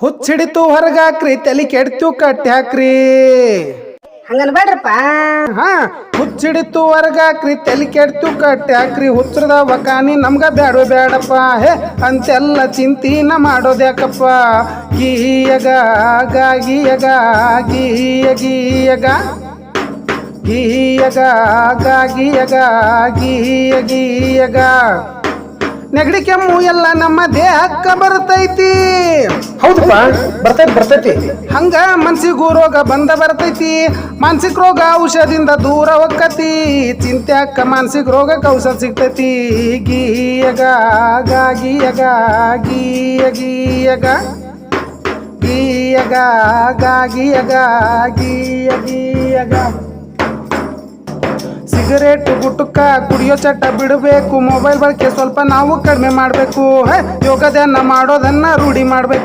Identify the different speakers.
Speaker 1: ಹುಚ್ಚಿಡಿತು ಹೊರಗಾಕ್ರಿ ತಲಿ ಕೆಡ್ತು ಕಟ್ಟ್ಯಾಕ್ರಿ.
Speaker 2: ಹಂಗನ್ಬೇಡ್ರಪ್ಪ.
Speaker 1: ಹಾ ಹುಚ್ಚಿಡಿತು ಹೊರಗಾಕ್ರಿ ತಲಿ ಕೆಡ್ತು ಕಟ್ಟ್ಯಾಕ್ರಿ. ಹುಚ್ಚರದ ವಕಾನಿ ನಮ್ಗ ಬ್ಯಾಡೋ ಬ್ಯಾಡಪ್ಪ. ಹೇ ಅಂತೆಲ್ಲ ಚಿಂತಿನ ಮಾಡೋದ್ಯಾಕಪ್ಪ. ಗೀಯಗ ಗೀಯಗ ಗೀಯ ಗೀಯಗ ಗೀಯಗ ಗೀಯಗ ಗೀಯ ಗೀಯಗ. ನೆಗಡಿ ಕೆಮ್ಮು ಎಲ್ಲ ನಮ್ಮ ದೇಹಕ್ಕ ಬರ್ತೈತಿ.
Speaker 3: ಹೌದಪ್ಪ, ಬರ್ತೈತಿ.
Speaker 1: ಹಂಗ ಮನ್ಸಿಗೂ ರೋಗ ಬಂದ ಬರ್ತೈತಿ. ಮಾನಸಿಕ ರೋಗ ಔಷಧಿಯಿಂದ ದೂರ ಹೊಕ್ಕತಿ. ಚಿಂತ್ಯಾಕ ಮಾನಸಿಕ ರೋಗಕ್ಕೆ ಔಷಧ ಸಿಗ್ತೈತಿ. ಗೀಯಗ ಗೀಯಗ ಗೀಯ ಗೀಯಗ ಗೀಯಗ ಗೀಯಗ ಗೀಯ ಗೀಯಗ. ಸಿಗರೇಟ್ ಗುಟ್ಕ ಕುಡಿಯೋ ಚಟ ಬಿಡಬೇಕು. ಮೊಬೈಲ್ ಬಳಕೆ ಸ್ವಲ್ಪ ನಾವು ಕಡಿಮೆ ಮಾಡಬೇಕು. ಯೋಗ ಧ್ಯಾನ ಮಾಡೋದನ್ನ ರೂಢಿ ಮಾಡಬೇಕು.